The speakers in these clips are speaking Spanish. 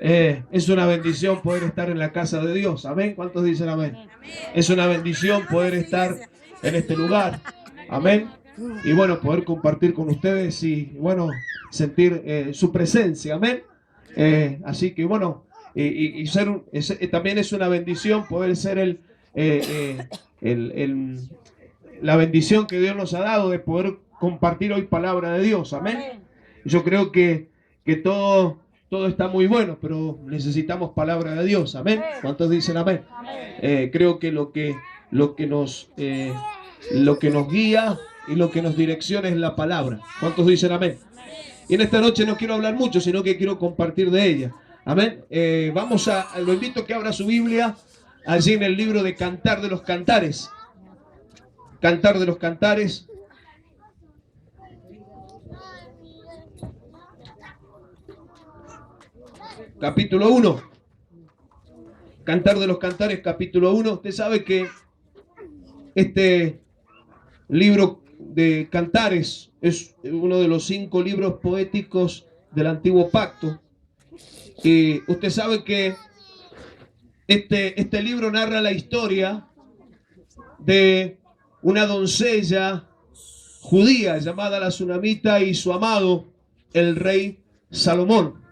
Es una bendición poder estar en la casa de Dios. Amén. ¿Cuántos dicen amén? Es una bendición poder estar en este lugar. Amén. Y bueno, poder compartir con ustedes y bueno, sentir su presencia. Amén. Así que bueno, también es una bendición poder ser el, la bendición que Dios nos ha dado de poder compartir hoy palabra de Dios. Amén. Yo creo que todo está muy bueno, pero necesitamos palabra de Dios. Amén. ¿Cuántos dicen amén? Creo que lo que nos guía y lo que nos direcciona es la palabra. ¿Cuántos dicen amén? Y en esta noche no quiero hablar mucho, sino que quiero compartir de ella. Amén. Lo invito a que abra su Biblia allí en el libro de Cantar de los Cantares. Cantar de los Cantares. Capítulo 1. Cantar de los Cantares, capítulo 1. Usted sabe que este libro de Cantares es uno de los 5 libros poéticos del Antiguo Pacto. Y usted sabe que este libro narra la historia de una doncella judía llamada la Sunamita y su amado, el rey Salomón.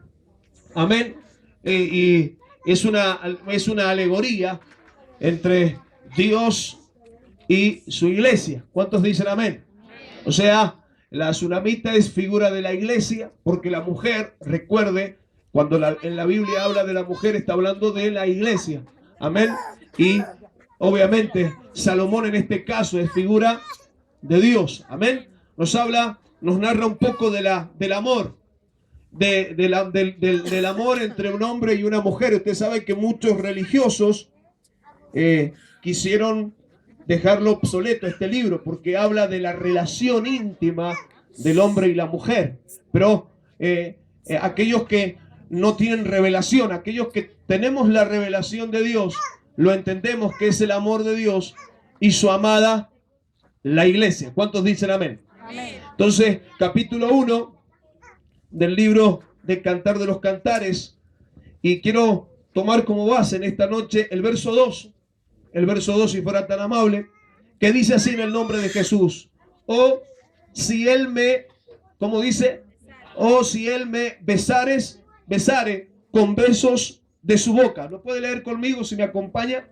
Amén. Y es una alegoría entre Dios y su iglesia. ¿Cuántos dicen amén? O sea, la Sunamita es figura de la iglesia, porque la mujer, recuerde, cuando en la Biblia habla de la mujer, está hablando de la iglesia. Amén. Y obviamente Salomón en este caso es figura de Dios. Amén. Nos narra un poco del amor. Del amor entre un hombre y una mujer. Usted sabe que muchos religiosos quisieron dejarlo obsoleto este libro, porque habla de la relación íntima del hombre y la mujer. Pero aquellos que no tienen revelación, aquellos que tenemos la revelación de Dios, lo entendemos que es el amor de Dios y su amada, la iglesia. ¿Cuántos dicen amén? Amén. Entonces, capítulo 1 del libro de Cantar de los Cantares, y quiero tomar como base en esta noche el verso 2, si fuera tan amable, que dice así en el nombre de Jesús: oh, si él me, ¿cómo dice? Oh, si él me besare con besos de su boca. ¿Lo puede leer conmigo si me acompaña?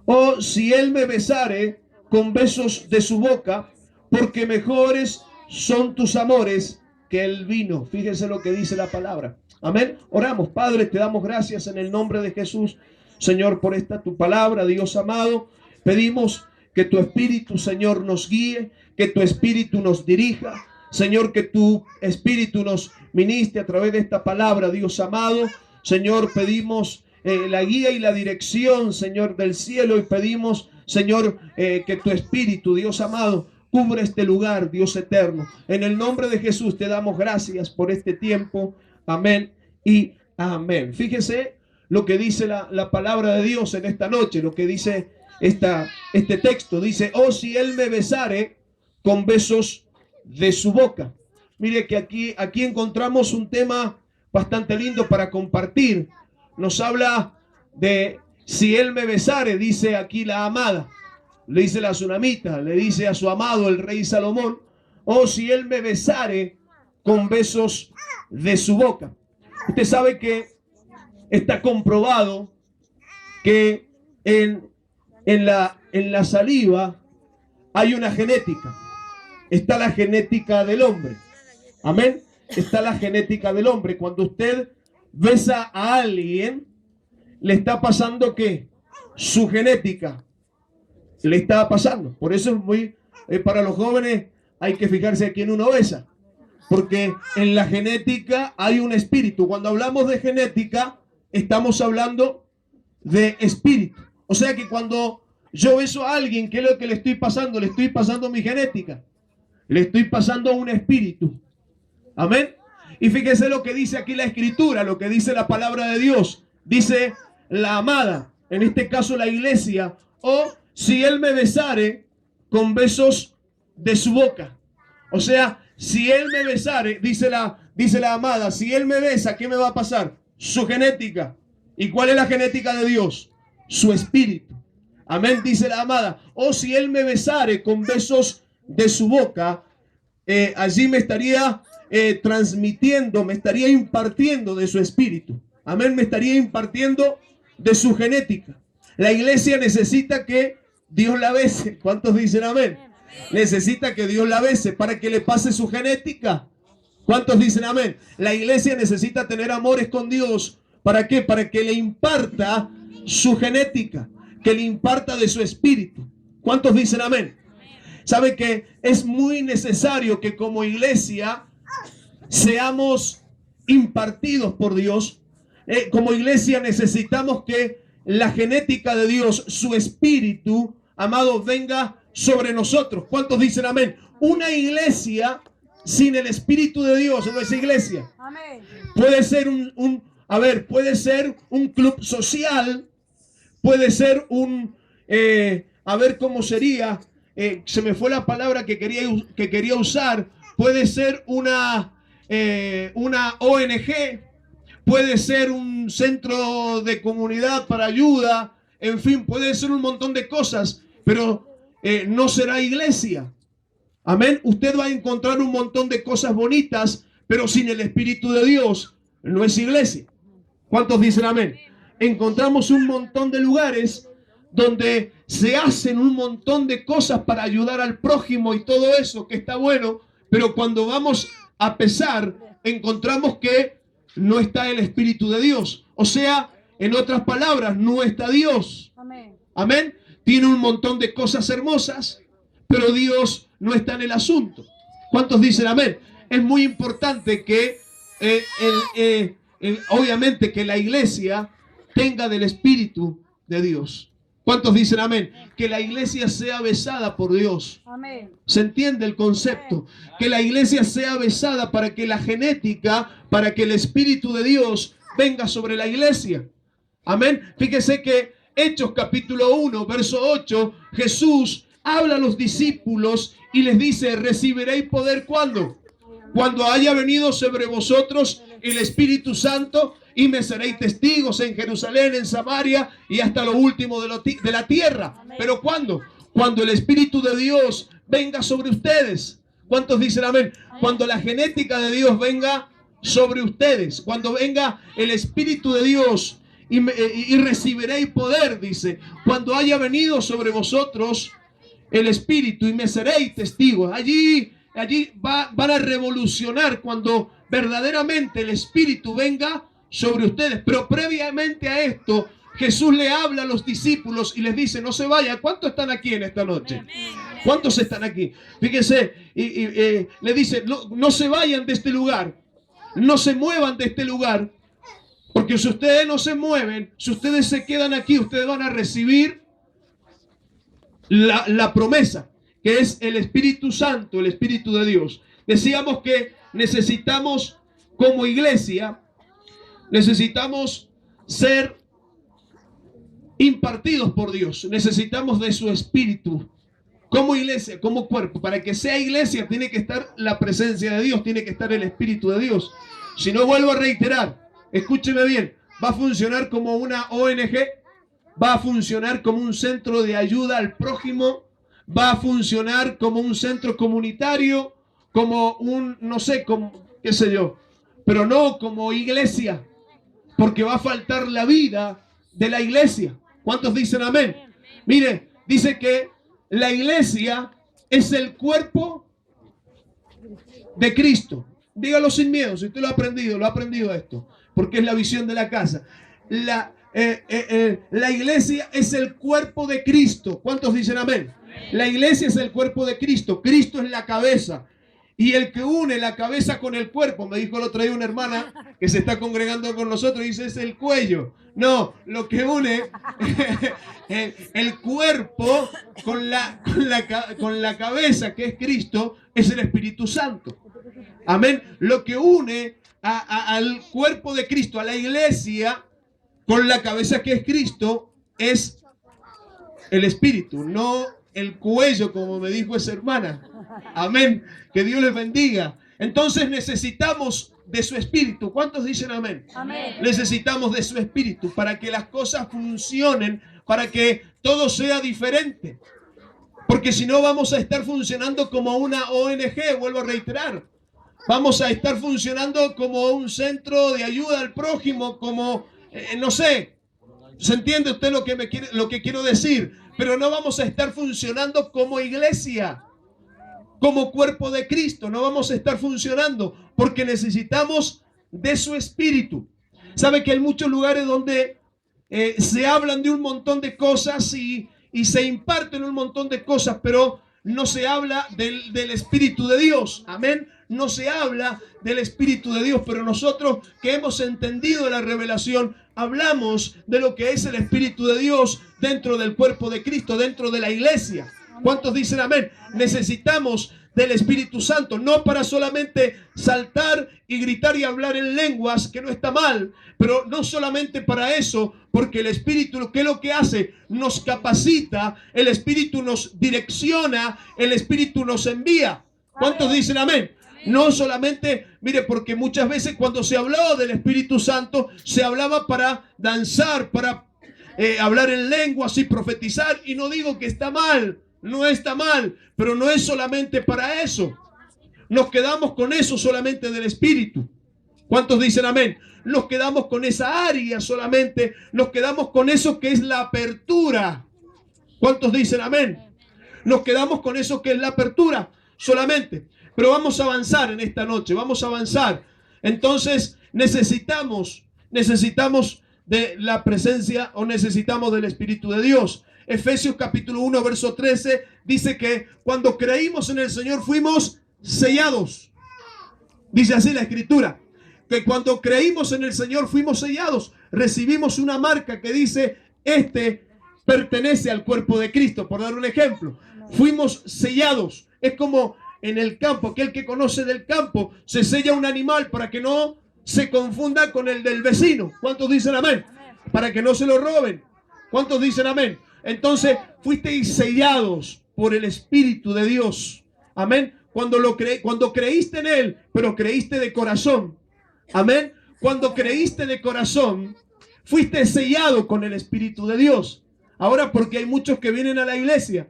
Oh, si él me besare con besos de su boca, porque mejores son tus amores que el vino. Fíjense lo que dice la palabra. Amén. Oramos. Padre, te damos gracias en el nombre de Jesús, Señor, por esta tu palabra, Dios amado. Pedimos que tu Espíritu, Señor, nos guíe, que tu Espíritu nos dirija, Señor, que tu Espíritu nos ministre a través de esta palabra, Dios amado. Señor, pedimos la guía y la dirección, Señor, del cielo, y pedimos, Señor, que tu Espíritu, Dios amado, cubre este lugar, Dios eterno. En el nombre de Jesús te damos gracias por este tiempo. Amén y amén. Fíjese lo que dice la palabra de Dios en esta noche, lo que dice este texto. Dice: oh, si él me besare con besos de su boca. Mire que aquí encontramos un tema bastante lindo para compartir. Nos habla de si él me besare, dice aquí la amada. Le dice la Sunamita, le dice a su amado el rey Salomón: oh, si él me besare con besos de su boca. Usted sabe que está comprobado que en la saliva hay una genética. Está la genética del hombre. Amén. Está la genética del hombre. Cuando usted besa a alguien, le está pasando ¿qué? Su genética. Le está pasando. Por eso es muy, para los jóvenes hay que fijarse a quién uno besa, porque en la genética hay un espíritu. Cuando hablamos de genética, estamos hablando de espíritu. O sea que cuando yo beso a alguien, ¿qué es lo que le estoy pasando? Le estoy pasando mi genética, le estoy pasando un espíritu. Amén. Y fíjese lo que dice aquí la escritura, lo que dice la palabra de Dios. Dice la amada, en este caso la iglesia: oh, si él me besare con besos de su boca. O sea, si él me besare, dice la amada, si él me besa, ¿qué me va a pasar? su genética. ¿Y cuál es la genética de Dios? Su espíritu. Amén, dice la amada. O si Él me besare con besos de su boca, allí me estaría transmitiendo, me estaría impartiendo de su espíritu. Amén, me estaría impartiendo de su genética. La iglesia necesita que Dios la bese. ¿Cuántos dicen amén? Necesita que Dios la bese para que le pase su genética. ¿Cuántos dicen amén? La iglesia necesita tener amores con Dios. ¿Para qué? Para que le imparta su genética, que le imparta de su espíritu. ¿Cuántos dicen amén? ¿Sabe que es muy necesario que como iglesia seamos impartidos por Dios? Como iglesia necesitamos que la genética de Dios, su espíritu, amado, venga sobre nosotros. ¿Cuántos dicen amén? Una iglesia sin el espíritu de Dios no es iglesia. Amén. Puede ser puede ser un club social, puede ser ¿cómo sería? Se me fue la palabra que quería usar. Puede ser una ONG, puede ser un centro de comunidad para ayuda, en fin, puede ser un montón de cosas, pero no será iglesia. Amén. Usted va a encontrar un montón de cosas bonitas, pero sin el Espíritu de Dios no es iglesia. ¿Cuántos dicen amén? Encontramos un montón de lugares donde se hacen un montón de cosas para ayudar al prójimo y todo eso, que está bueno, pero cuando vamos a pesar, encontramos que no está el Espíritu de Dios. O sea, en otras palabras, no está Dios. Amén. Amén. Tiene un montón de cosas hermosas, pero Dios no está en el asunto. ¿Cuántos dicen amén? Es muy importante que obviamente que la iglesia tenga del Espíritu de Dios. ¿Cuántos dicen amén? Que la iglesia sea besada por Dios. Amén. ¿Se entiende el concepto? Amén. Que la iglesia sea besada para que la genética, para que el Espíritu de Dios venga sobre la iglesia. Amén. Fíjese que Hechos capítulo 1, verso 8, Jesús habla a los discípulos y les dice: recibiréis poder ¿cuándo? Cuando haya venido sobre vosotros el Espíritu Santo, y me seréis testigos en Jerusalén, en Samaria y hasta lo último de la tierra. Amén. ¿Pero cuándo? Cuando el Espíritu de Dios venga sobre ustedes. ¿Cuántos dicen amén? Amén. Cuando la genética de Dios venga sobre ustedes, cuando venga el Espíritu de Dios y recibiréis poder, dice, cuando haya venido sobre vosotros el Espíritu y me seréis testigos. Allí van a revolucionar cuando verdaderamente el Espíritu venga sobre ustedes. Pero previamente a esto, Jesús le habla a los discípulos y les dice: no se vayan. ¿Cuántos están aquí en esta noche? ¿Cuántos están aquí? Fíjense, le dice: no se vayan de este lugar, no se muevan de este lugar, porque si ustedes no se mueven, si ustedes se quedan aquí, ustedes van a recibir la promesa, que es el Espíritu Santo, el Espíritu de Dios. Decíamos que necesitamos, como iglesia, necesitamos ser impartidos por Dios. Necesitamos de su Espíritu. Como iglesia, como cuerpo. Para que sea iglesia tiene que estar la presencia de Dios, tiene que estar el Espíritu de Dios. Si no, vuelvo a reiterar, escúcheme bien, va a funcionar como una ONG, va a funcionar como un centro de ayuda al prójimo, va a funcionar como un centro comunitario, como un, no sé, como, qué sé yo, pero no como iglesia, porque va a faltar la vida de la iglesia. ¿Cuántos dicen amén? Mire, dice que la iglesia es el cuerpo de Cristo. Dígalo sin miedo, si usted lo ha aprendido esto, porque es la visión de la casa. La iglesia es el cuerpo de Cristo. ¿Cuántos dicen amén? La iglesia es el cuerpo de Cristo. Cristo es la cabeza. Y el que une la cabeza con el cuerpo, me dijo el otro día una hermana que se está congregando con nosotros, y dice: es el cuello. No, lo que une el cuerpo con la cabeza, que es Cristo, es el Espíritu Santo. Amén. Lo que une al cuerpo de Cristo, a la iglesia, con la cabeza, que es Cristo, es el Espíritu, no el cuello, como me dijo esa hermana. Amén. Que Dios les bendiga. Entonces necesitamos de su espíritu. ¿Cuántos dicen amén? Amén. Necesitamos de su espíritu para que las cosas funcionen, para que todo sea diferente. Porque si no vamos a estar funcionando como una ONG, vuelvo a reiterar. Vamos a estar funcionando como un centro de ayuda al prójimo, como, no sé, ¿se entiende usted lo que quiero decir? Pero no vamos a estar funcionando como iglesia, como cuerpo de Cristo. No vamos a estar funcionando porque necesitamos de su espíritu. ¿Sabe que hay muchos lugares donde se hablan de un montón de cosas y se imparten un montón de cosas, pero no se habla del Espíritu de Dios? Amén. No se habla del Espíritu de Dios, pero nosotros que hemos entendido la revelación, hablamos de lo que es el Espíritu de Dios dentro del cuerpo de Cristo, dentro de la iglesia. ¿Cuántos dicen amén? Necesitamos del Espíritu Santo, no para solamente saltar y gritar y hablar en lenguas, que no está mal, pero no solamente para eso, porque el Espíritu, ¿qué es lo que hace? Nos capacita, el Espíritu nos direcciona, el Espíritu nos envía. ¿Cuántos dicen amén? No solamente, mire, porque muchas veces cuando se hablaba del Espíritu Santo, se hablaba para danzar, para hablar en lenguas y profetizar, y no digo que está mal, no está mal, pero no es solamente para eso. Nos quedamos con eso solamente del Espíritu. ¿Cuántos dicen amén? Nos quedamos con esa área solamente, nos quedamos con eso que es la apertura. ¿Cuántos dicen amén? Nos quedamos con eso que es la apertura solamente. Pero vamos a avanzar en esta noche, vamos a avanzar. Entonces necesitamos de la presencia o necesitamos del Espíritu de Dios. Efesios capítulo 1, verso 13 dice que cuando creímos en el Señor fuimos sellados. Dice así la Escritura, que cuando creímos en el Señor fuimos sellados. Recibimos una marca que dice, este pertenece al cuerpo de Cristo, por dar un ejemplo. Fuimos sellados. Es como en el campo, aquel que conoce del campo, se sella un animal para que no se confunda con el del vecino. ¿Cuántos dicen amén? Para que no se lo roben. ¿Cuántos dicen amén? Entonces, fuisteis sellados por el Espíritu de Dios. Amén. Cuando creíste en Él, pero creíste de corazón. Amén. Cuando creíste de corazón, fuiste sellado con el Espíritu de Dios. Ahora, porque hay muchos que vienen a la iglesia.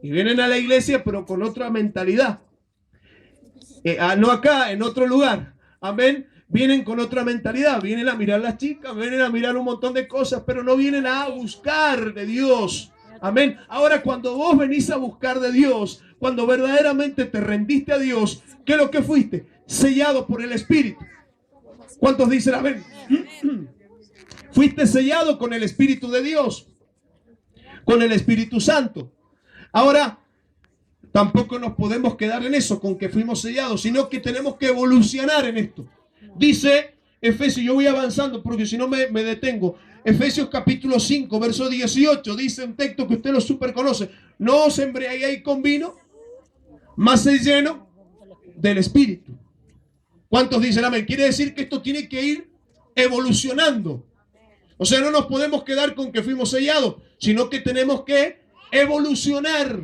Y vienen a la iglesia, pero con otra mentalidad. No acá, en otro lugar. Amén. Vienen con otra mentalidad. Vienen a mirar las chicas, vienen a mirar un montón de cosas, pero no vienen a buscar de Dios. Amén. Ahora, cuando vos venís a buscar de Dios, cuando verdaderamente te rendiste a Dios, ¿qué es lo que fuiste? Sellado por el Espíritu. ¿Cuántos dicen amén? Fuiste sellado con el Espíritu de Dios, con el Espíritu Santo. Ahora, tampoco nos podemos quedar en eso, con que fuimos sellados, sino que tenemos que evolucionar en esto. Dice Efesios, yo voy avanzando porque si no me detengo. Efesios capítulo 5, verso 18, dice un texto que usted lo super conoce. No os embriaguéis con vino, mas se lleno del Espíritu. ¿Cuántos dicen amén? Quiere decir que esto tiene que ir evolucionando. O sea, no nos podemos quedar con que fuimos sellados, sino que tenemos que evolucionar.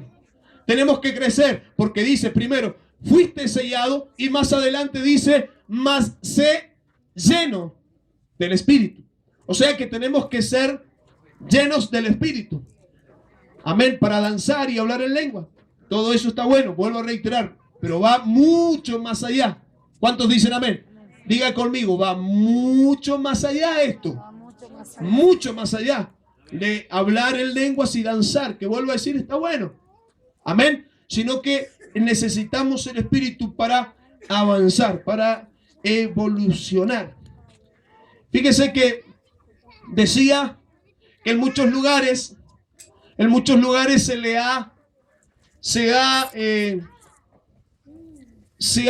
Tenemos que crecer, porque dice primero, fuiste sellado, y más adelante dice, más sé lleno del Espíritu. O sea que tenemos que ser llenos del Espíritu. Amén, para danzar y hablar en lengua. Todo eso está bueno, vuelvo a reiterar, pero va mucho más allá. ¿Cuántos dicen amén? Diga conmigo, va mucho más allá esto. Mucho más allá de hablar en lenguas y danzar, que vuelvo a decir, está bueno. Amén. Sino que necesitamos el Espíritu para avanzar, para evolucionar. Fíjese que decía que en muchos lugares se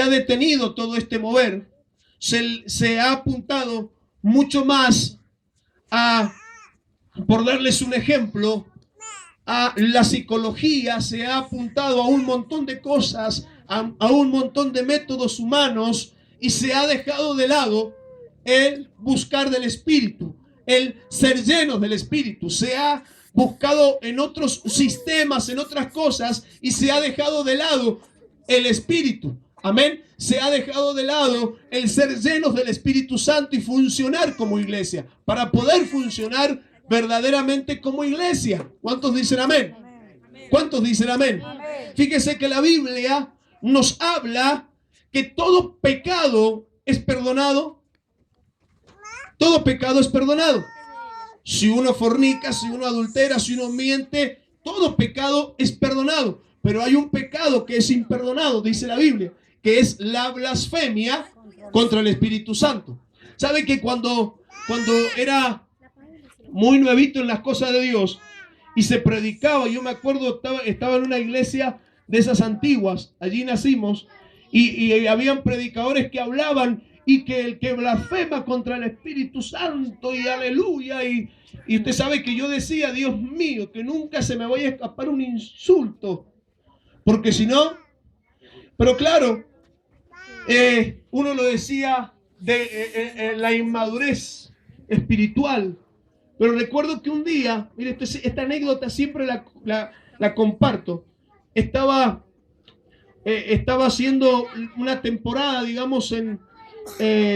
ha detenido todo este mover. Se ha apuntado mucho más a, por darles un ejemplo, a la psicología, se ha apuntado a un montón de cosas, a un montón de métodos humanos, y se ha dejado de lado el buscar del Espíritu, el ser llenos del Espíritu. Se ha buscado en otros sistemas, en otras cosas, y se ha dejado de lado el Espíritu. Amén. Se ha dejado de lado el ser llenos del Espíritu Santo y funcionar como iglesia, para poder funcionar verdaderamente como iglesia. ¿Cuántos dicen amén? ¿Cuántos dicen amén? Fíjese que la Biblia nos habla que todo pecado es perdonado. Todo pecado es perdonado. Si uno fornica, si uno adultera, si uno miente, todo pecado es perdonado. Pero hay un pecado que es imperdonado, dice la Biblia, que es la blasfemia contra el Espíritu Santo. ¿Sabe que cuando era muy nuevito en las cosas de Dios y se predicaba, yo me acuerdo, estaba en una iglesia de esas antiguas, allí nacimos, y habían predicadores que hablaban y que el que blasfema contra el Espíritu Santo y aleluya, y usted sabe que yo decía, Dios mío, que nunca se me vaya a escapar un insulto, porque si no, pero claro, uno lo decía de la inmadurez espiritual. Pero recuerdo que un día, mire, esta anécdota siempre la comparto. Estaba haciendo una temporada, digamos,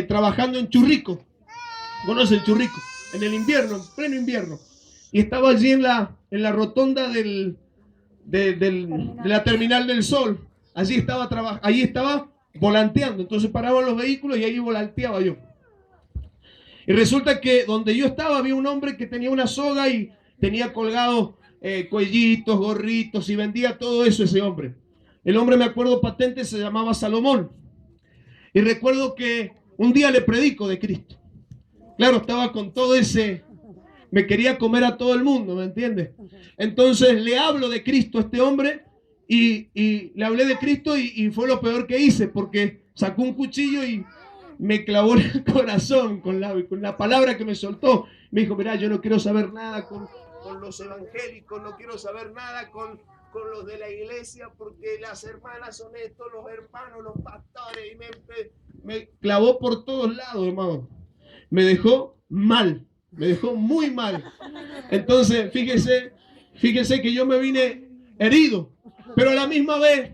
trabajando en Churrico. ¿Conoce el Churrico? En el invierno, en pleno invierno. Y estaba allí en la rotonda de la Terminal del Sol. Allí estaba volanteando. Entonces paraban los vehículos y ahí volanteaba yo. Y resulta que donde yo estaba había un hombre que tenía una soga y tenía colgados cuellitos, gorritos y vendía todo eso ese hombre. El hombre, me acuerdo patente, se llamaba Salomón. Y recuerdo que un día le predico de Cristo. Claro, estaba con todo ese... Me quería comer a todo el mundo, ¿me entiendes? Entonces le hablo de Cristo a este hombre y le hablé de Cristo y fue lo peor que hice porque sacó un cuchillo y me clavó en el corazón con la palabra que me soltó. Me dijo, mirá, yo no quiero saber nada con los evangélicos, no quiero saber nada con los de la iglesia porque las hermanas son estos, los hermanos, los pastores. Y me clavó por todos lados, hermano. Me dejó mal. Me dejó muy mal. Entonces, fíjese que yo me vine herido. Pero a la misma vez,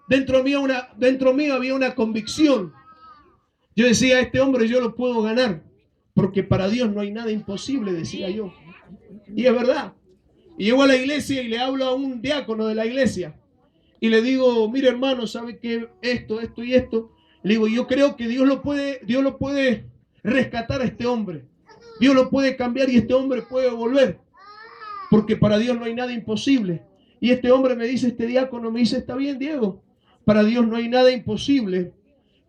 dentro mío había una convicción. Yo decía, este hombre yo lo puedo ganar. Porque para Dios no hay nada imposible, decía yo. Y es verdad. Y llego a la iglesia y le hablo a un diácono de la iglesia. Y le digo, mire hermano, ¿sabe qué? Esto y esto. Le digo, yo creo que Dios lo puede rescatar a este hombre. Dios lo puede cambiar y este hombre puede volver. Porque para Dios no hay nada imposible. Y este hombre me dice, este diácono me dice, está bien, Diego. Para Dios no hay nada imposible.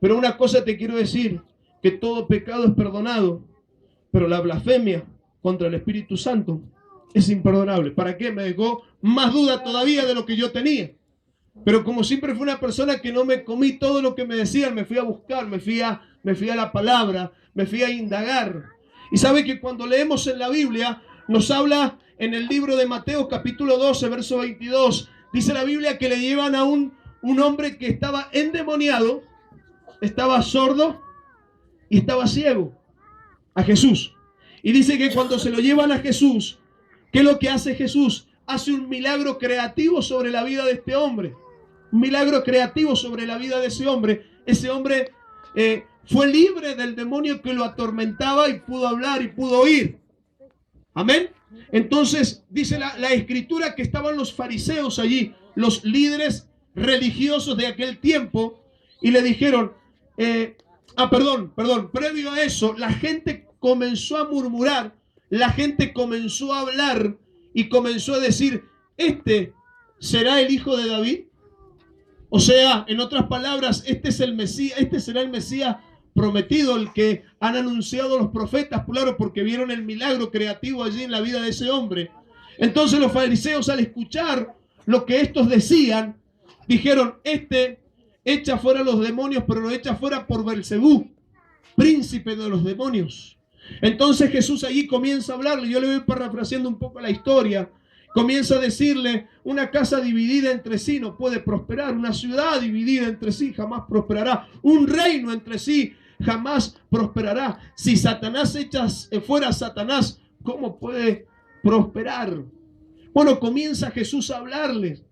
Pero una cosa te quiero decir, que todo pecado es perdonado. Pero la blasfemia contra el Espíritu Santo es imperdonable. ¿Para qué? Me dejó más duda todavía de lo que yo tenía. Pero como siempre fue una persona que no me comí todo lo que me decían, me fui a buscar, me fui a la palabra, me fui a indagar. Y sabe que cuando leemos en la Biblia, nos habla en el libro de Mateo capítulo 12, verso 22, dice la Biblia que le llevan a un hombre que estaba endemoniado, estaba sordo y estaba ciego, a Jesús. Y dice que cuando se lo llevan a Jesús, ¿qué es lo que hace Jesús? Hace un milagro creativo sobre la vida de este hombre. Un milagro creativo sobre la vida de ese hombre. Ese hombre fue libre del demonio que lo atormentaba y pudo hablar y pudo oír. Amén. Entonces dice la escritura que estaban los fariseos allí, los líderes religiosos de aquel tiempo, y le dijeron, previo a eso, la gente comenzó a murmurar, la gente comenzó a hablar y comenzó a decir, ¿este será el hijo de David? O sea, en otras palabras, este es el Mesías, este será el Mesías prometido, el que han anunciado los profetas, claro, porque vieron el milagro creativo allí en la vida de ese hombre. Entonces los fariseos, al escuchar lo que estos decían, dijeron, este echa fuera los demonios, pero lo echa fuera por Belcebú, príncipe de los demonios. Entonces Jesús allí comienza a hablarle, yo le voy parafraseando un poco la historia. Comienza a decirle, una casa dividida entre sí no puede prosperar, una ciudad dividida entre sí jamás prosperará, un reino entre sí jamás prosperará. Si Satanás echas fuera a Satanás, ¿cómo puede prosperar? Bueno, comienza Jesús a hablarles,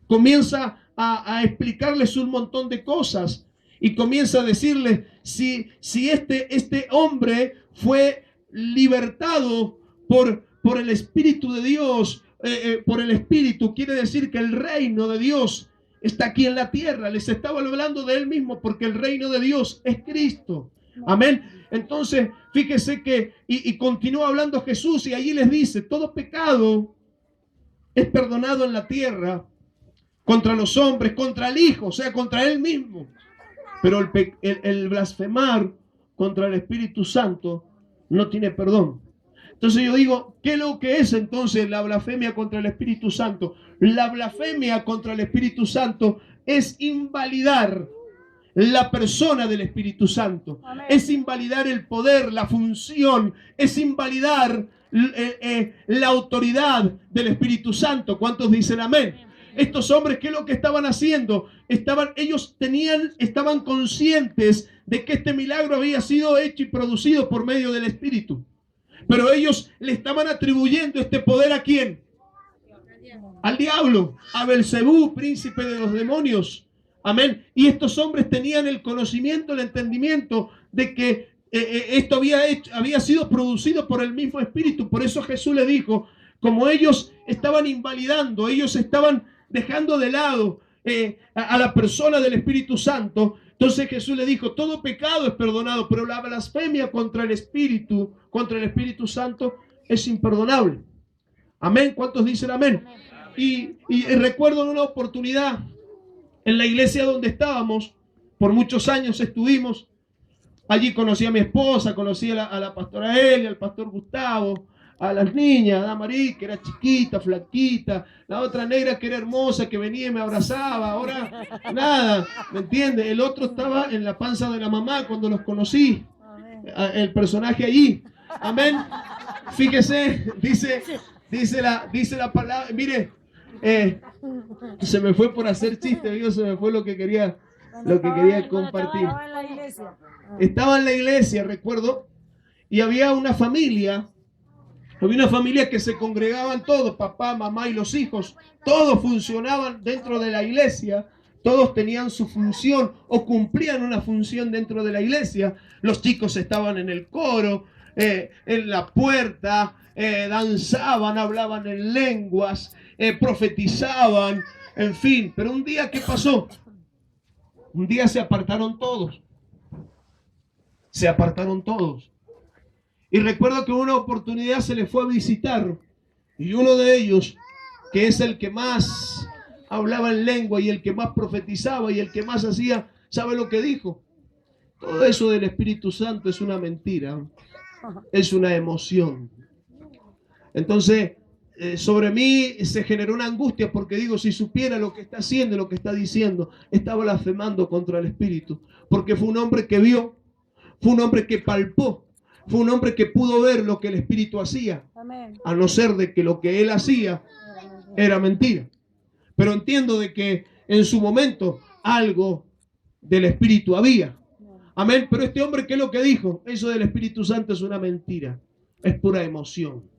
comienza a explicarles un montón de cosas y comienza a decirles, si este hombre fue libertado por el Espíritu de Dios, por el Espíritu, quiere decir que el reino de Dios está aquí en la tierra. Les estaba hablando de él mismo, porque el reino de Dios es Cristo. Amén. Entonces, fíjese que, y continúa hablando Jesús, y allí les dice, todo pecado es perdonado en la tierra contra los hombres, contra el Hijo, o sea, contra él mismo. Pero el blasfemar contra el Espíritu Santo no tiene perdón. Entonces yo digo, ¿qué es lo que es entonces la blasfemia contra el Espíritu Santo? La blasfemia contra el Espíritu Santo es invalidar la persona del Espíritu Santo. Amén. Es invalidar el poder, la función, es invalidar la autoridad del Espíritu Santo. ¿Cuántos dicen amén? Estos hombres, ¿qué es lo que estaban haciendo? Estaban conscientes de que este milagro había sido hecho y producido por medio del Espíritu. Pero ellos le estaban atribuyendo este poder ¿a quién? Al diablo, a Belcebú, príncipe de los demonios. Amén. Y estos hombres tenían el conocimiento, el entendimiento de que esto había sido producido por el mismo Espíritu. Por eso Jesús le dijo, como ellos estaban invalidando, ellos estaban dejando de lado a la persona del Espíritu Santo, entonces Jesús le dijo, todo pecado es perdonado, pero la blasfemia contra el Espíritu Santo es imperdonable. Amén. ¿Cuántos dicen amén? Y recuerdo en una oportunidad en la iglesia donde estábamos, por muchos años estuvimos, allí conocí a mi esposa, conocí a la pastora Elia, al pastor Gustavo, a las niñas, a Damarí, que era chiquita, flaquita, la otra negra que era hermosa, que venía y me abrazaba, ahora nada, ¿me entiende? El otro estaba en la panza de la mamá cuando los conocí, el personaje allí, amén. Fíjese, dice la palabra, mire, se me fue por hacer chiste, amigo, se me fue lo que quería compartir. Estaba en la iglesia, recuerdo, y había una familia que se congregaban todos, papá, mamá y los hijos, todos funcionaban dentro de la iglesia, todos tenían su función o cumplían una función dentro de la iglesia. Los chicos estaban en el coro, en la puerta, danzaban, hablaban en lenguas, profetizaban, en fin. Pero un día, ¿qué pasó? Un día se apartaron todos. Y recuerdo que en una oportunidad se les fue a visitar, y uno de ellos, que es el que más hablaba en lengua y el que más profetizaba y el que más hacía, ¿sabe lo que dijo? Todo eso del Espíritu Santo es una mentira, es una emoción. Entonces, sobre mí se generó una angustia, porque digo, si supiera lo que está haciendo y lo que está diciendo, está blasfemando contra el Espíritu, porque fue un hombre que vio, fue un hombre que palpó, fue un hombre que pudo ver lo que el Espíritu hacía. Amén. A no ser de que lo que él hacía era mentira. Pero entiendo de que en su momento algo del Espíritu había. Amén. Pero este hombre, ¿qué es lo que dijo? Eso del Espíritu Santo es una mentira. Es pura emoción.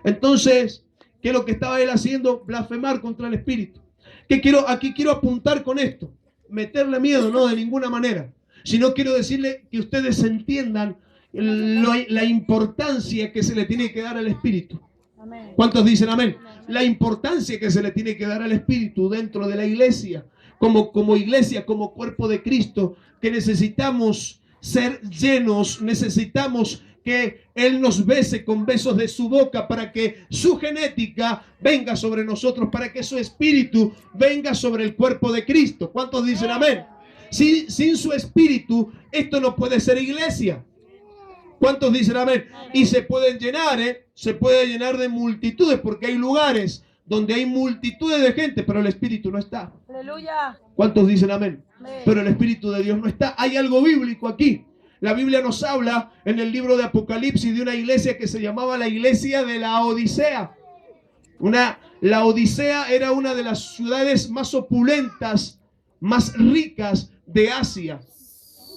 Entonces, ¿qué es lo que estaba él haciendo? Blasfemar contra el Espíritu. Aquí quiero apuntar con esto. Meterle miedo, no de ninguna manera. Sino quiero decirle que ustedes entiendan la importancia que se le tiene que dar al Espíritu. Amén. ¿Cuántos dicen amén? La importancia que se le tiene que dar al Espíritu dentro de la iglesia, como iglesia, como cuerpo de Cristo, que necesitamos ser llenos, necesitamos que Él nos bese con besos de su boca para que su genética venga sobre nosotros, para que su espíritu venga sobre el cuerpo de Cristo. ¿Cuántos dicen amén? Sin su espíritu, esto no puede ser iglesia. ¿Cuántos dicen amén? Y se pueden llenar, se puede llenar de multitudes, porque hay lugares donde hay multitudes de gente, pero el Espíritu no está. Aleluya. ¿Cuántos dicen amén? Amén. Pero el Espíritu de Dios no está. Hay algo bíblico aquí. La Biblia nos habla en el libro de Apocalipsis de una iglesia que se llamaba la iglesia de la Odisea. La Odisea era una de las ciudades más opulentas, más ricas de Asia.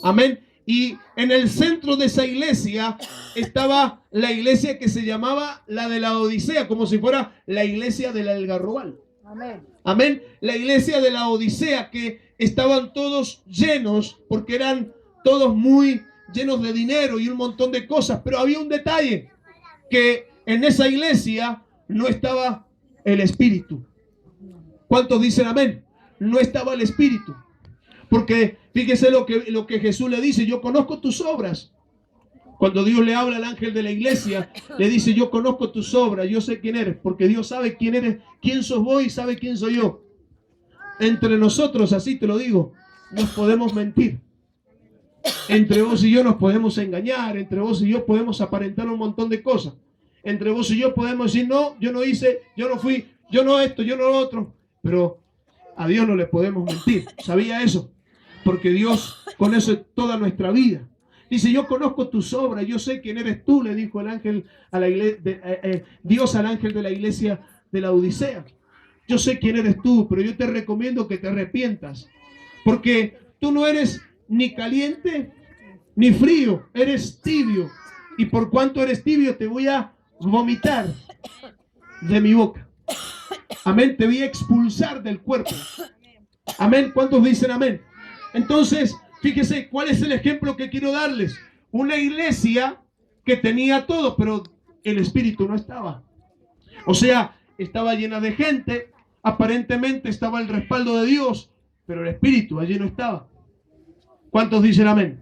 Amén. Y en el centro de esa iglesia estaba la iglesia que se llamaba la de la Odisea, como si fuera la iglesia del Algarrobal. Amén. La iglesia de la Odisea, que estaban todos llenos, porque eran todos muy llenos de dinero y un montón de cosas. Pero había un detalle, que en esa iglesia no estaba el Espíritu. ¿Cuántos dicen amén? No estaba el Espíritu. Porque fíjese lo que Jesús le dice: yo conozco tus obras. Cuando Dios le habla al ángel de la iglesia, le dice: yo conozco tus obras, yo sé quién eres, porque Dios sabe quién eres, quién sos vos y sabe quién soy yo. Entre nosotros, así te lo digo, nos podemos mentir. Entre vos y yo nos podemos engañar, entre vos y yo podemos aparentar un montón de cosas. Entre vos y yo podemos decir: no, yo no hice, yo no fui, yo no esto, yo no lo otro. Pero a Dios no le podemos mentir. ¿Sabía eso? Porque Dios conoce toda nuestra vida. Dice: yo conozco tus obras, yo sé quién eres tú, le dijo el ángel a la iglesia, Dios al ángel de la iglesia de la Odisea. Yo sé quién eres tú, pero yo te recomiendo que te arrepientas. Porque tú no eres ni caliente ni frío, eres tibio. Y por cuanto eres tibio, te voy a vomitar de mi boca. Amén, te voy a expulsar del cuerpo. Amén, ¿cuántos dicen amén? Entonces, fíjese cuál es el ejemplo que quiero darles. Una iglesia que tenía todo, pero el Espíritu no estaba. O sea, estaba llena de gente, aparentemente estaba el respaldo de Dios, pero el Espíritu allí no estaba. ¿Cuántos dicen amén?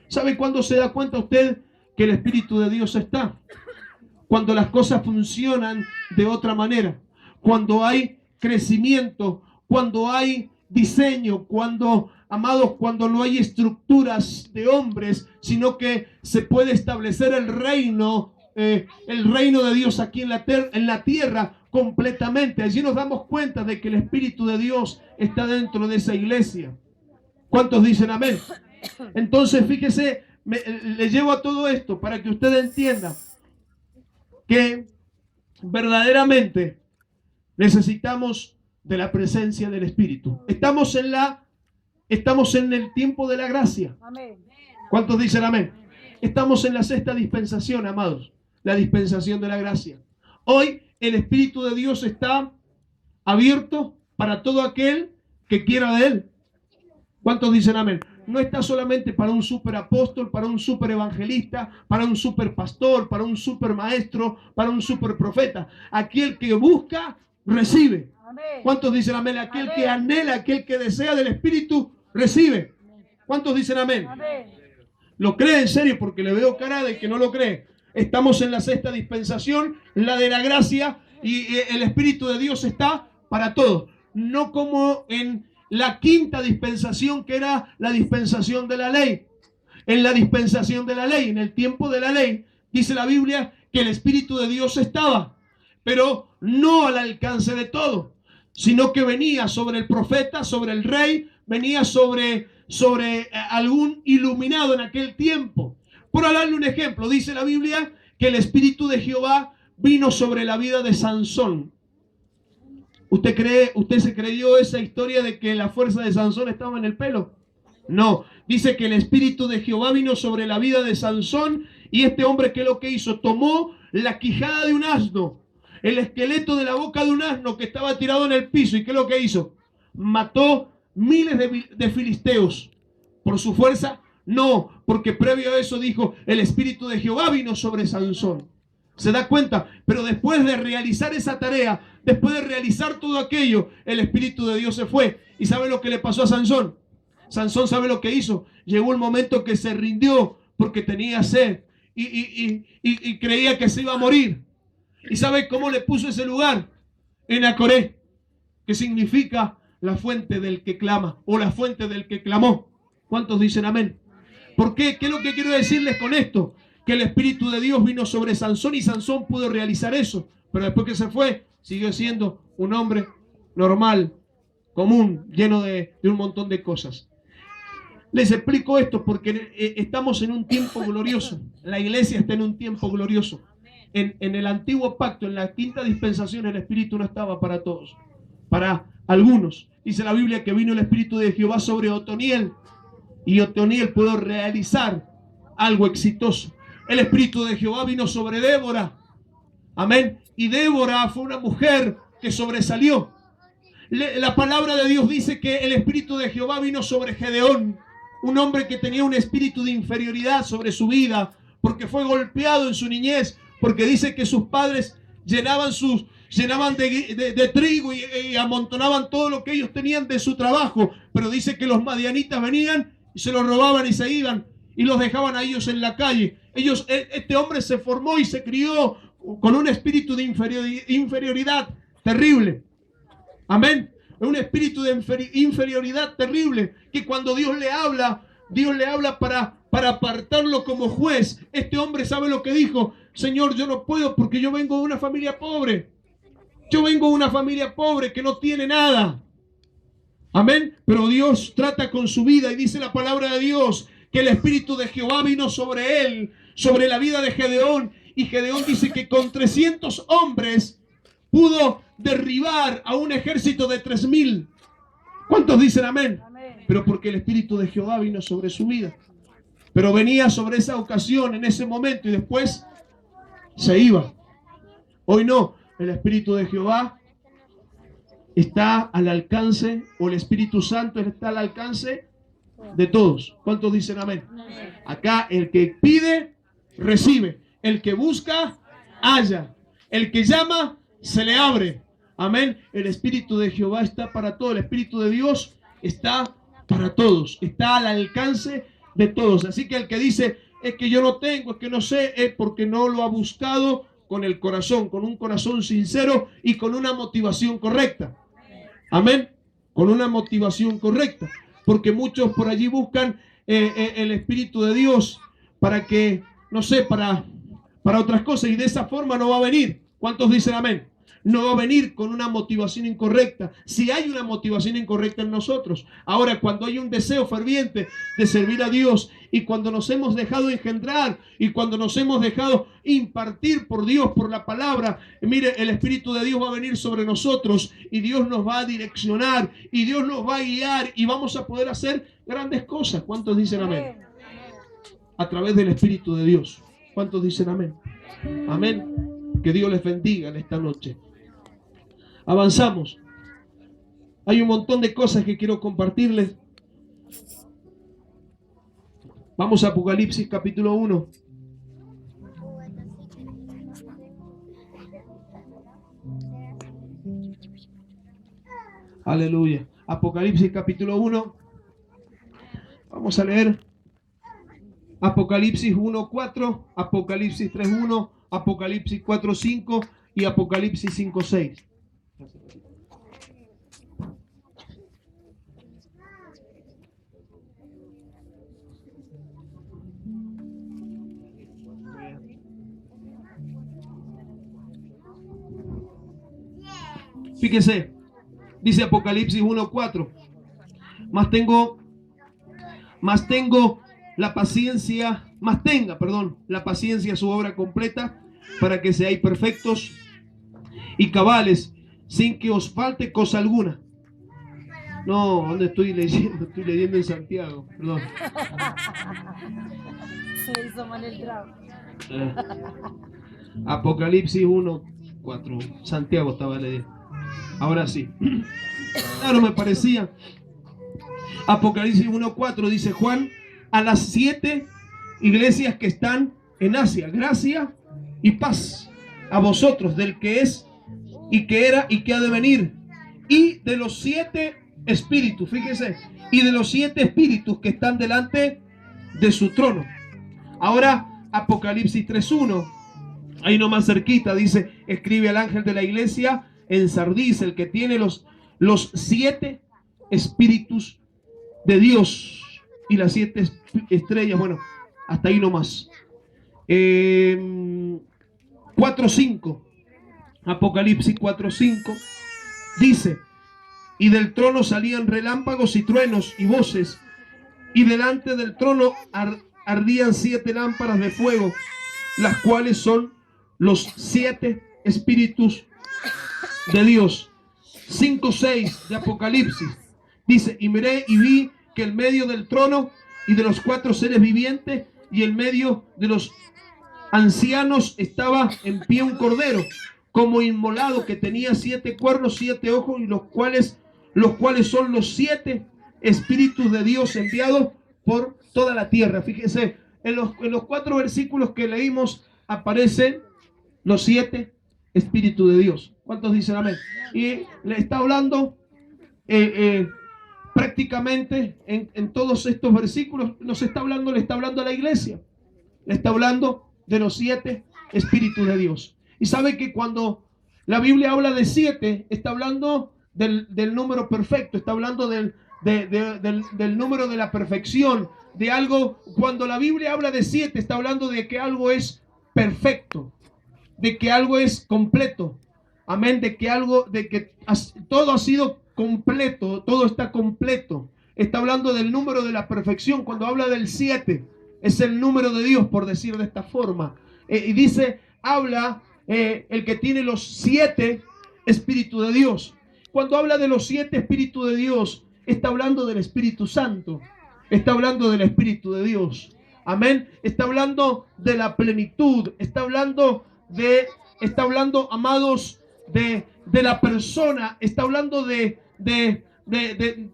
¿Sabe cuándo se da cuenta usted que el Espíritu de Dios está? Cuando las cosas funcionan de otra manera, cuando hay crecimiento, cuando hay diseño, cuando, amados, cuando no hay estructuras de hombres, sino que se puede establecer el reino de Dios aquí en la tierra completamente. Allí nos damos cuenta de que el Espíritu de Dios está dentro de esa iglesia. ¿Cuántos dicen amén? Entonces, fíjese, le llevo a todo esto para que usted entienda que verdaderamente necesitamos de la presencia del Espíritu. Estamos en el tiempo de la gracia. ¿Cuántos dicen amén? Estamos en la sexta dispensación, amados, la dispensación de la gracia. Hoy el Espíritu de Dios está abierto para todo aquel que quiera de él. ¿Cuántos dicen amén? No está solamente para un super apóstol, para un super evangelista, para un super pastor, para un super maestro, para un super profeta. Aquel que busca, recibe. ¿Cuántos dicen amén? Aquel que anhela, aquel que desea del Espíritu, recibe. ¿Cuántos dicen amén? ¿Lo cree en serio? Porque le veo cara de que no lo cree. Estamos en la sexta dispensación, la de la gracia, y el Espíritu de Dios está para todos. No como en la quinta dispensación, que era la dispensación de la ley. En la dispensación de la ley, en el tiempo de la ley, dice la Biblia que el Espíritu de Dios estaba, pero no al alcance de todo, sino que venía sobre el profeta, sobre el rey, venía sobre algún iluminado en aquel tiempo. Por darle un ejemplo, dice la Biblia que el Espíritu de Jehová vino sobre la vida de Sansón. ¿Usted se creyó esa historia de que la fuerza de Sansón estaba en el pelo? No, dice que el Espíritu de Jehová vino sobre la vida de Sansón, y este hombre, ¿qué es lo que hizo? Tomó la quijada de un asno, el esqueleto de la boca de un asno que estaba tirado en el piso, ¿y qué es lo que hizo? Mató miles de filisteos. ¿Por su fuerza? No, porque previo a eso dijo: el Espíritu de Jehová vino sobre Sansón. ¿Se da cuenta? Pero después de realizar esa tarea, después de realizar todo aquello, el Espíritu de Dios se fue. ¿Y sabe lo que le pasó a Sansón? Sansón, ¿sabe lo que hizo? Llegó el momento que se rindió porque tenía sed y creía que se iba a morir. ¿Y sabe cómo le puso ese lugar? Enacoré, que significa la fuente del que clama, o la fuente del que clamó. ¿Cuántos dicen amén? ¿Por qué? ¿Qué es lo que quiero decirles con esto? Que el Espíritu de Dios vino sobre Sansón, y Sansón pudo realizar eso. Pero después que se fue, siguió siendo un hombre normal, común, lleno de un montón de cosas. Les explico esto porque estamos en un tiempo glorioso. La iglesia está en un tiempo glorioso. En el antiguo pacto, en la quinta dispensación, el Espíritu no estaba para todos, para algunos. Dice la Biblia que vino el Espíritu de Jehová sobre Otoniel, y Otoniel pudo realizar algo exitoso. El Espíritu de Jehová vino sobre Débora. Amén. Y Débora fue una mujer que sobresalió. La palabra de Dios dice que el Espíritu de Jehová vino sobre Gedeón, un hombre que tenía un espíritu de inferioridad sobre su vida, porque fue golpeado en su niñez, porque dice que sus padres llenaban de trigo y amontonaban todo lo que ellos tenían de su trabajo, pero dice que los madianitas venían y se los robaban y se iban y los dejaban a ellos en la calle. Este hombre se formó y se crió con un espíritu de inferioridad terrible. Amén. Un espíritu de inferioridad terrible, que cuando Dios le habla para apartarlo como juez. Este hombre sabe lo que dijo: Señor, yo no puedo porque yo vengo de una familia pobre. Yo vengo de una familia pobre que no tiene nada. Amén. Pero Dios trata con su vida y dice la palabra de Dios que el Espíritu de Jehová vino sobre él, sobre la vida de Gedeón. Y Gedeón dice que con 300 hombres pudo derribar a un ejército de 3000. ¿Cuántos dicen amén? Amén? Pero porque el Espíritu de Jehová vino sobre su vida. Pero venía sobre esa ocasión, en ese momento, y después se iba. Hoy no, el Espíritu de Jehová está al alcance, o el Espíritu Santo está al alcance de todos. ¿Cuántos dicen amén? Acá el que pide, recibe. El que busca, halla. El que llama, se le abre. Amén. El Espíritu de Jehová está para todos. El Espíritu de Dios está para todos. Está al alcance de todos. Así que el que dice, es que yo no tengo, es que no sé, es porque no lo ha buscado con el corazón, con un corazón sincero y con una motivación correcta. Amén. Con una motivación correcta. Porque muchos por allí buscan el Espíritu de Dios para que, no sé, para otras cosas, y de esa forma no va a venir. ¿Cuántos dicen amén? No va a venir con una motivación incorrecta. Si hay una motivación incorrecta en nosotros. Ahora, cuando hay un deseo ferviente de servir a Dios, y cuando nos hemos dejado engendrar, y cuando nos hemos dejado impartir por Dios, por la palabra, mire, el Espíritu de Dios va a venir sobre nosotros, y Dios nos va a direccionar, y Dios nos va a guiar, y vamos a poder hacer grandes cosas. ¿Cuántos dicen amén? A través del Espíritu de Dios. ¿Cuántos dicen amén? Amén. Que Dios les bendiga en esta noche. Avanzamos. Hay un montón de cosas que quiero compartirles. Vamos a Apocalipsis capítulo 1. Aleluya. Apocalipsis capítulo 1. Vamos a leer Apocalipsis 1:4, Apocalipsis 3:1, Apocalipsis 4:5 y Apocalipsis 5:6. Fíjese, dice Apocalipsis 1:4, más tenga la paciencia su obra completa, para que seáis perfectos y cabales, sin que os falte cosa alguna. No, ¿dónde estoy leyendo? Estoy leyendo en Santiago, perdón. Se hizo mal el trago. Apocalipsis 1:4, Santiago estaba leyendo. Ahora sí. Claro, me parecía. Apocalipsis 1:4 dice: Juan, a las 7 iglesias que están en Asia, gracia y paz a vosotros, del que es y que era y que ha de venir, y de los 7 espíritus, fíjese, y de los 7 espíritus que están delante de su trono. Ahora Apocalipsis 3:1, ahí nomás cerquita, dice: escribe al ángel de la iglesia en Sardis, el que tiene los 7 espíritus de Dios y las 7 estrellas. Bueno, hasta ahí nomás. 4:5, Apocalipsis 4:5 dice: y del trono salían relámpagos y truenos y voces, y delante del trono ardían 7 lámparas de fuego, las cuales son los 7 espíritus de Dios. 5:6 de Apocalipsis dice: y miré y vi que en medio del trono y de los 4 seres vivientes y en medio de los ancianos estaba en pie un cordero, como inmolado, que tenía 7 cuernos, 7 ojos, y los cuales son los 7 espíritus de Dios enviados por toda la tierra. Fíjense, en los 4 versículos que leímos aparecen los 7 espíritus de Dios. ¿Cuántos dicen amén? Y le está hablando prácticamente en todos estos versículos, le está hablando a la iglesia. Le está hablando de los 7 espíritus de Dios. Y sabe que cuando la Biblia habla de 7, está hablando del número perfecto, está hablando del número de la perfección, de algo. Cuando la Biblia habla de 7, está hablando de que algo es perfecto, de que algo es completo. Amén, de que todo ha sido completo, todo está completo. Está hablando del número de la perfección. Cuando habla del 7, es el número de Dios, por decir de esta forma. Y dice, habla el que tiene los 7 espíritus de Dios. Cuando habla de los 7 espíritus de Dios, está hablando del Espíritu Santo. Está hablando del Espíritu de Dios. Amén. Está hablando de la plenitud. Está hablando, amados, de la persona. Está hablando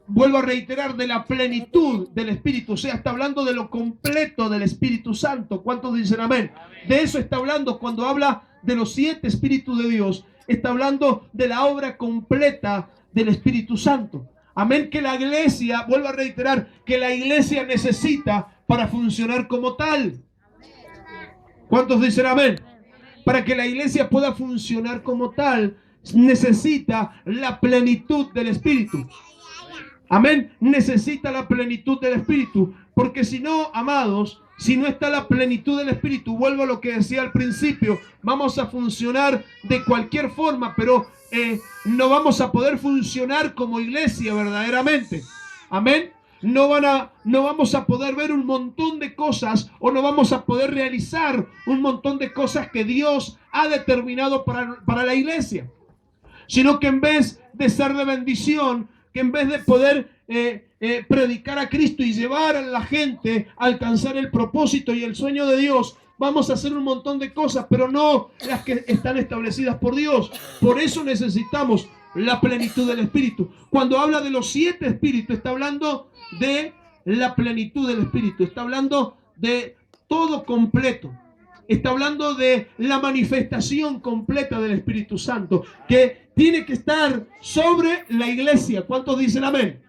vuelvo a reiterar, de la plenitud del Espíritu. O sea, está hablando de lo completo del Espíritu Santo. ¿Cuántos dicen amén? De eso está hablando cuando habla de los 7 espíritus de Dios. Está hablando de la obra completa del Espíritu Santo. Amén, que la iglesia, vuelvo a reiterar, que la iglesia necesita para funcionar como tal. ¿Cuántos dicen amén? Para que la iglesia pueda funcionar como tal, necesita la plenitud del Espíritu. Amén, necesita la plenitud del Espíritu. Porque si no, amados, si no está la plenitud del Espíritu, vuelvo a lo que decía al principio, vamos a funcionar de cualquier forma, pero no vamos a poder funcionar como iglesia verdaderamente. Amén. No vamos a poder ver un montón de cosas, o no vamos a poder realizar un montón de cosas que Dios ha determinado para la iglesia. Sino que en vez de ser de bendición, que en vez de poder predicar a Cristo y llevar a la gente a alcanzar el propósito y el sueño de Dios, vamos a hacer un montón de cosas, pero no las que están establecidas por Dios. Por eso necesitamos la plenitud del Espíritu. Cuando habla de los 7 espíritus, está hablando de la plenitud del Espíritu. Está hablando de todo completo. Está hablando de la manifestación completa del Espíritu Santo, que tiene que estar sobre la iglesia. ¿Cuántos dicen amén?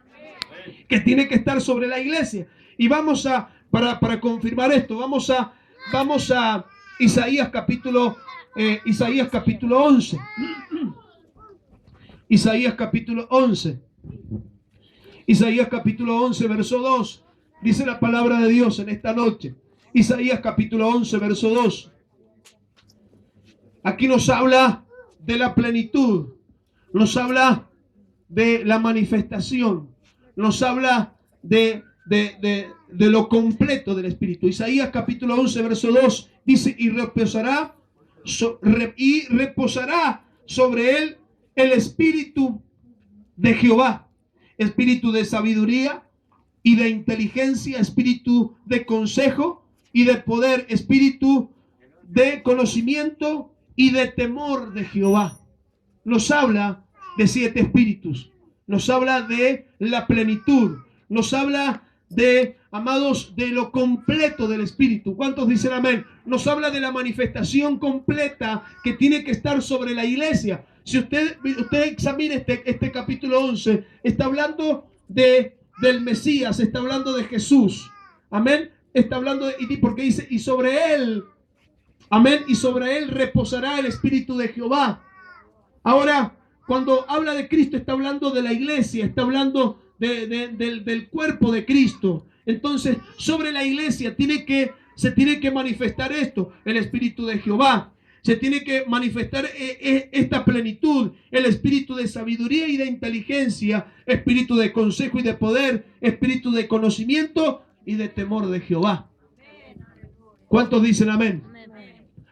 Que tiene que estar sobre la iglesia. Y vamos a, para confirmar esto, vamos a Isaías capítulo 11. Isaías capítulo 11. Isaías capítulo 11, verso 2. Dice la palabra de Dios en esta noche. Isaías capítulo 11, verso 2. Aquí nos habla de la plenitud. Nos habla de la manifestación. Nos habla de lo completo del Espíritu. Isaías capítulo 11, verso 2 dice, y reposará sobre él el Espíritu de Jehová, Espíritu de sabiduría y de inteligencia, Espíritu de consejo y de poder, Espíritu de conocimiento y de temor de Jehová. Nos habla de 7 espíritus. Nos habla de la plenitud. Nos habla de, amados, de lo completo del Espíritu. ¿Cuántos dicen amén? Nos habla de la manifestación completa que tiene que estar sobre la iglesia. Si usted examina este capítulo 11, está hablando del Mesías, está hablando de Jesús. Amén. Está hablando porque dice, y sobre él, amén, y sobre él reposará el Espíritu de Jehová. Ahora, cuando habla de Cristo, está hablando de la iglesia, está hablando del cuerpo de Cristo. Entonces, sobre la iglesia se tiene que manifestar esto, el Espíritu de Jehová. Se tiene que manifestar esta plenitud, el espíritu de sabiduría y de inteligencia, espíritu de consejo y de poder, espíritu de conocimiento y de temor de Jehová. ¿Cuántos dicen amén?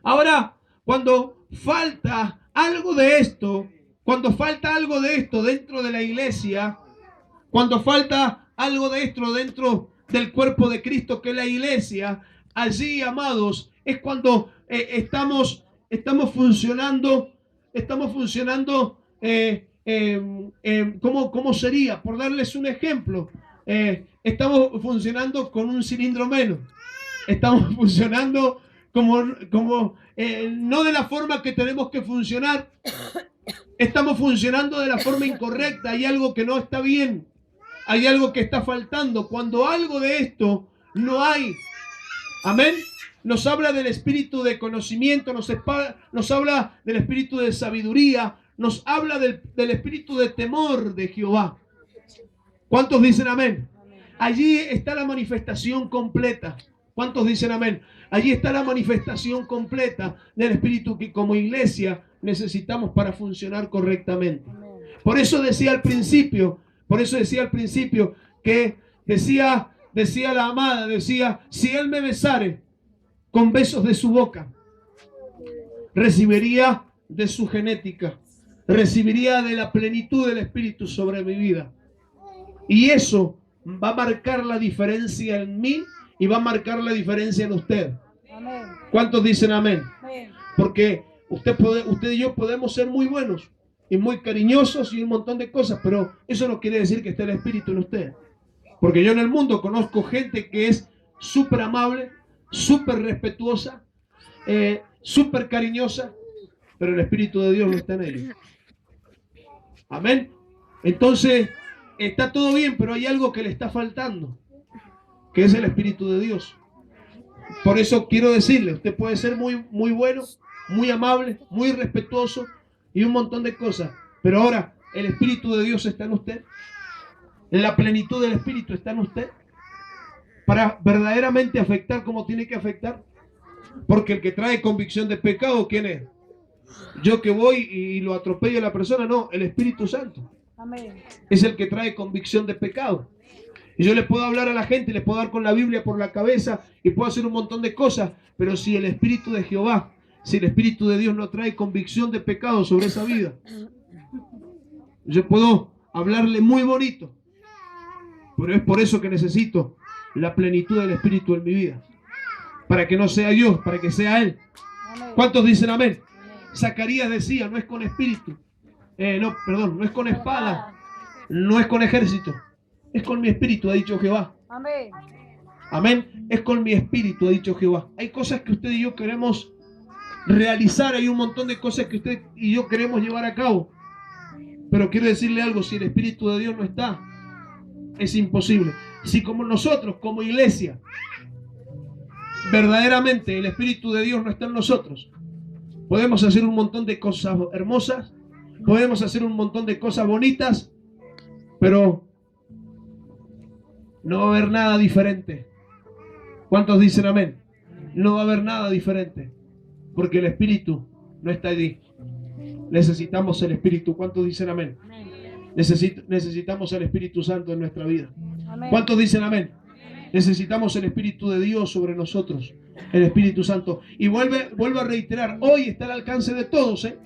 Ahora, cuando falta algo de esto dentro de la iglesia, cuando falta algo de esto dentro del cuerpo de Cristo, que es la iglesia, allí, amados, es cuando estamos funcionando estamos funcionando, ¿cómo sería? Por darles un ejemplo, estamos funcionando con un cilindro menos. Estamos funcionando no de la forma que tenemos que funcionar. Estamos funcionando de la forma incorrecta. Hay algo que no está bien. Hay algo que está faltando. Cuando algo de esto no hay, amén, nos habla del espíritu de conocimiento, nos habla del espíritu de sabiduría, nos habla del espíritu de temor de Jehová. ¿Cuántos dicen amén? Allí está la manifestación completa. ¿Cuántos dicen amén? Allí está la manifestación completa del espíritu que como iglesia necesitamos para funcionar correctamente. Por eso decía al principio que decía la amada, decía, si él me besare con besos de su boca, recibiría de su genética, recibiría de la plenitud del espíritu sobre mi vida. Y eso va a marcar la diferencia en mí y va a marcar la diferencia en usted. Amén. ¿Cuántos dicen amén? Amén. Porque usted y yo podemos ser muy buenos y muy cariñosos y un montón de cosas, pero eso no quiere decir que esté el espíritu en usted. Porque yo en el mundo conozco gente que es súper amable, súper respetuosa, súper cariñosa, pero el espíritu de Dios no está en ellos. Amén. Entonces, está todo bien, pero hay algo que le está faltando, que es el espíritu de Dios. Por eso quiero decirle, usted puede ser muy, muy bueno, muy amable, muy respetuoso y un montón de cosas, pero ahora el espíritu de Dios está en usted. La plenitud del espíritu está en usted para verdaderamente afectar como tiene que afectar. Porque el que trae convicción de pecado, ¿quién es? Yo que voy y lo atropello a la persona, no, el Espíritu Santo. Amén. Es el que trae convicción de pecado. Y yo le puedo hablar a la gente, le puedo dar con la Biblia por la cabeza y puedo hacer un montón de cosas, pero si el Espíritu de Jehová, si el Espíritu de Dios no trae convicción de pecado sobre esa vida, yo puedo hablarle muy bonito, pero es por eso que necesito la plenitud del Espíritu en mi vida, para que no sea yo, para que sea Él. Amén. ¿Cuántos dicen amén? Amén. Zacarías decía, no es con espíritu, no es con espada, no es con ejército, es con mi espíritu, ha dicho Jehová. Amén. Amén, es con mi espíritu, ha dicho Jehová. Hay cosas que usted y yo queremos realizar, hay un montón de cosas que usted y yo queremos llevar a cabo, pero quiero decirle algo, si el Espíritu de Dios no está, es imposible. Si como nosotros, como iglesia, verdaderamente el Espíritu de Dios no está en nosotros, podemos hacer un montón de cosas hermosas, podemos hacer un montón de cosas bonitas, pero no va a haber nada diferente. ¿Cuántos dicen amén? No va a haber nada diferente, porque el Espíritu no está allí. Necesitamos el Espíritu. ¿Cuántos dicen amén? Necesitamos el Espíritu Santo en nuestra vida. Amén. ¿Cuántos dicen amén? Necesitamos el Espíritu de Dios sobre nosotros, el Espíritu Santo. Y vuelvo a reiterar, hoy está al alcance de todos, ¿eh?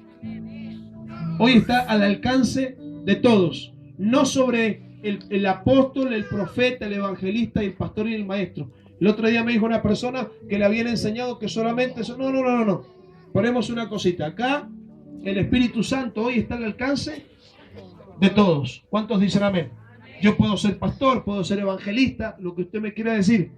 Hoy está al alcance de todos, no sobre el apóstol, el profeta, el evangelista, el pastor y el maestro. El otro día me dijo una persona que le habían enseñado que solamente eso. No. Ponemos una cosita. Acá el Espíritu Santo hoy está al alcance de todos. ¿Cuántos dicen amén? Yo puedo ser pastor, puedo ser evangelista, lo que usted me quiera decir.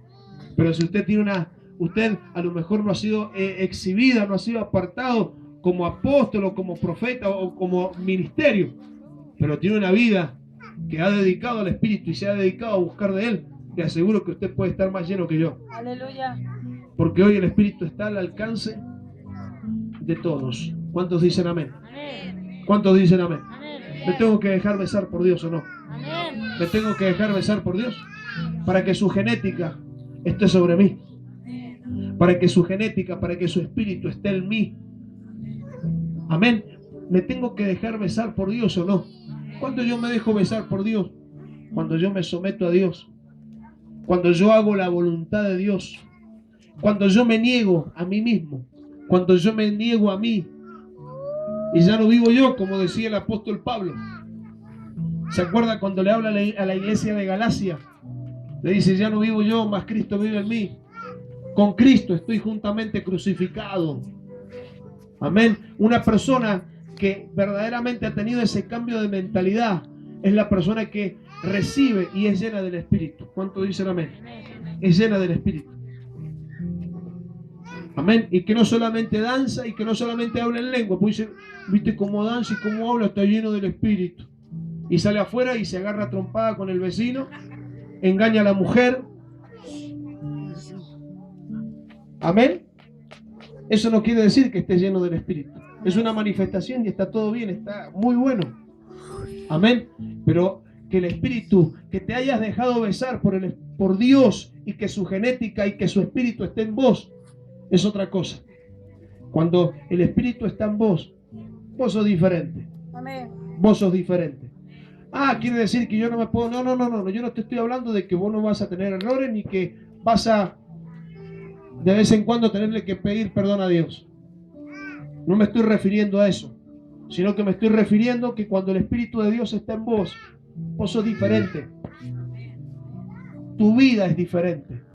Pero si usted tiene usted a lo mejor no ha sido exhibida, no ha sido apartado como apóstol o como profeta o como ministerio, pero tiene una vida que ha dedicado al Espíritu y se ha dedicado a buscar de Él, le aseguro que usted puede estar más lleno que yo. Aleluya. Porque hoy el Espíritu está al alcance de todos. ¿Cuántos dicen amén? Amén. ¿Cuántos dicen amén? Amén. ¿Me tengo que dejar besar por Dios o no? Amén. ¿Me tengo que dejar besar por Dios? Para que su genética esté sobre mí. Para que su genética, para que su espíritu esté en mí. Amén. ¿Me tengo que dejar besar por Dios o no? ¿Cuándo yo me dejo besar por Dios? Cuando yo me someto a Dios. Cuando yo hago la voluntad de Dios. Cuando yo me niego a mí mismo. Cuando yo me niego a mí. Y ya no vivo yo, como decía el apóstol Pablo. ¿Se acuerda cuando le habla a la iglesia de Galacia? Le dice, ya no vivo yo, mas Cristo vive en mí. Con Cristo estoy juntamente crucificado. Amén. Una persona que verdaderamente ha tenido ese cambio de mentalidad es la persona que recibe y es llena del Espíritu. ¿Cuánto dicen amén? Es llena del Espíritu. Amén. Y que no solamente danza y que no solamente habla en lengua. Pues dice, viste cómo danza y cómo habla, está lleno del Espíritu. Y sale afuera y se agarra a trompada con el vecino, engaña a la mujer. Amén. Eso no quiere decir que esté lleno del Espíritu. Es una manifestación y está todo bien, está muy bueno. Amén. Pero que el Espíritu, que te hayas dejado besar por Dios y que su genética y que su Espíritu esté en vos, es otra cosa. Cuando el Espíritu está en vos, vos sos diferente. Amén. Vos sos diferente. Ah, quiere decir que yo no me puedo... No. Yo no te estoy hablando de que vos no vas a tener errores ni que vas a de vez en cuando tenerle que pedir perdón a Dios. No me estoy refiriendo a eso, sino que me estoy refiriendo que cuando el Espíritu de Dios está en vos, vos sos diferente. Tu vida es diferente.